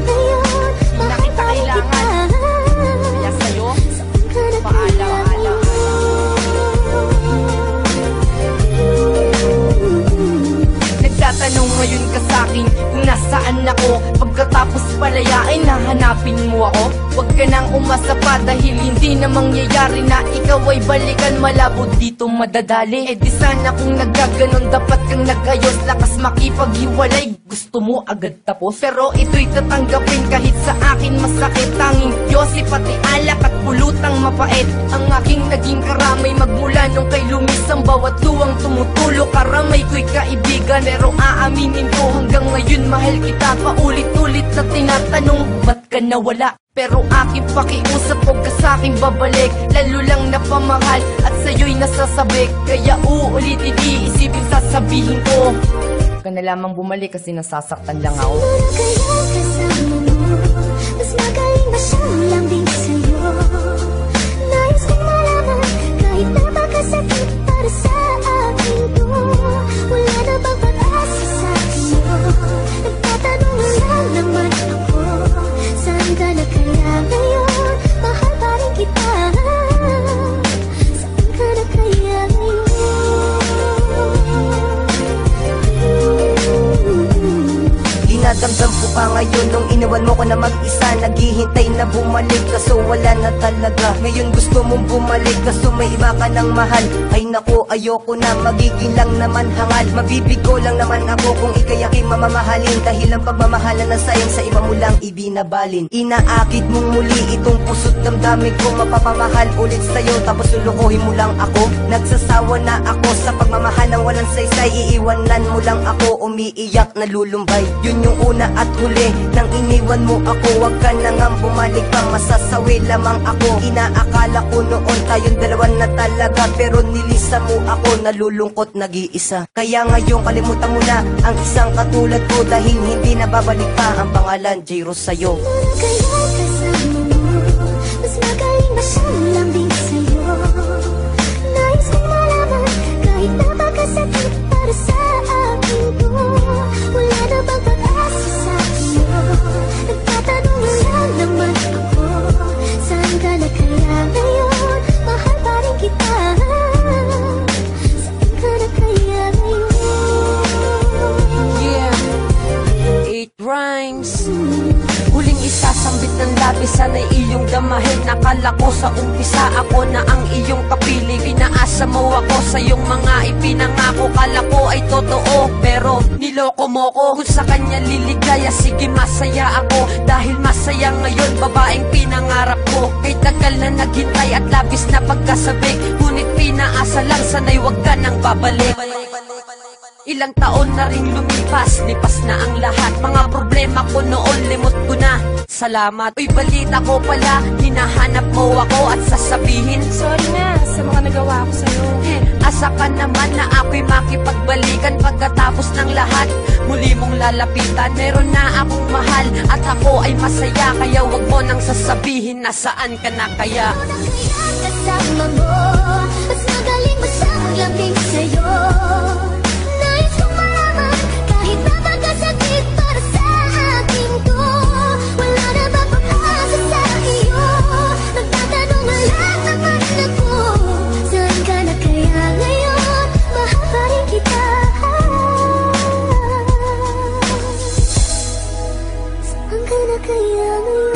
ngayon? Hindi na kita kailangan. Kaya sa'yo, paalam. Nagtatanong ngayon ka sa'kin kung nasaan ako. Pagkatapos palayain, nahanapin mo ako. Huwag ka nang umasa pa dahil hindi na mangyayari na ikaw ay balikan. Malabo dito madadali. Eh di sana kung naggaganon, dapat kang nag-ayos. Lakas makipaghiwalay, gusto mo agad tapos. Pero ito'y tatanggapin kahit sa akin masakit. Tanging Diyos pati alak at pulutang mapait ang aking naging karamay. Magmula nung kay lumis ang bawat luwang tumutulo. Karamay ko'y kaibigan, pero aaminin ko hanggang ngayon mahal kita. Paulit-ulit na tinatanong, ba't ka nawala? Pero aking pakiusap, huwag ka sa'king babalik. Lalo lang napamahal at sa'yo'y nasasabik. Kaya uulitin, iisipin, sasabihin ko, huwag ka na lamang bumalik kasi nasasaktan lang ako. Kaya kasama mo, mas magaling ba siyang lambing sa'yo? Nais kong malaman, kahit napakasakit para sa akin to. Wala na bang pag-asa sa iyo? Nagtatanong lang naman ako, saan ka na kaya ngayon? Mahal pa rin kita, saan ka na kaya ngayon? Dinadamdam ko pa ngayon nung iniwan mo ko na mag-isa. Naghihintay na bumalik kaso wala na talaga. Ngayon gusto mong bumalik kaso may iba ka ng mahal. Ay naku, ayoko na, magiging lang naman hangal. Mabibigo lang naman ako kung ikay aking mamamahalin. Dahil ang pagmamahalan na sayang sa iba mo lang ibinabalin. Inaakit mong muli itong puso't damdamin ko. Mapapamahal ulit sa'yo tapos lulukuhin mo lang ako. Nagsasawa na ako sa pagmamahal ng walang saysay. Iiwanan mo lang ako, umiiyak na lulumbay. Yun yung una at huli nang iniwan mo ako. Huwag ka na nga bumalik pa, masasawi lamang ako. Inaakala ko noon tayong dalawa na talaga, pero nilisa mo ako, nalulungkot nag-iisa. Kaya ngayon kalimutan mo na ang isang katulad ko. Dahil hindi na babalik pa ang pangalan J-Rose sa'yo. Kaya kasama mo, mas magaling ba siyang lambing sa'yo? Nais kong malaman, kahit napakasakit para sa akin to. Wala na bang pag-asa sa iyo? Nagtatanong lang naman ako, saan ka na kaya ngayon? Mahal pa rin kita, saan ka na kaya ngayon? Yeah, 8 rhymes. Huling isasambit ng labi, sana'y iyong damahin. Nakala ko sa umpisa ako na ang iyong kapiling. Pinaasa mo ako sa iyong mga ipinangako. Kala ko ay totoo, pero niloko mo ko. Kung sa kanya liligaya, sige masaya ako. Dahil masaya ngayon, babaeng pinangarap ko. Kay tagal na naghintay at labis na pagkasabik. Ngunit pinaasa lang, sana'y wag ka nang babalik. Ilang taon na rin lumipas, lipas na ang lahat. Mga problema ko noon, limot ko na. Salamat. Uy, balita ko pala, hinahanap mo ako at sasabihin, sorry na sa mga nagawa ko sa'yo. Asa ka naman na ako'y makipagbalikan pagkatapos ng lahat. Muli mong lalapitan, meron na akong mahal at ako ay masaya. Kaya wag mo nang sasabihin nasaan ka na kaya. Kaya kasama mo, mas magaling ba siyang lambing sa'yo? Nais kong malaman, kahit napakasakit para sa akin to. Wala na ba pag-asa sa iyo? Nagtatanong lang naman ako, saan ka na kaya ngayon? Mahal pa rin kita, saan ka na kaya ngayon?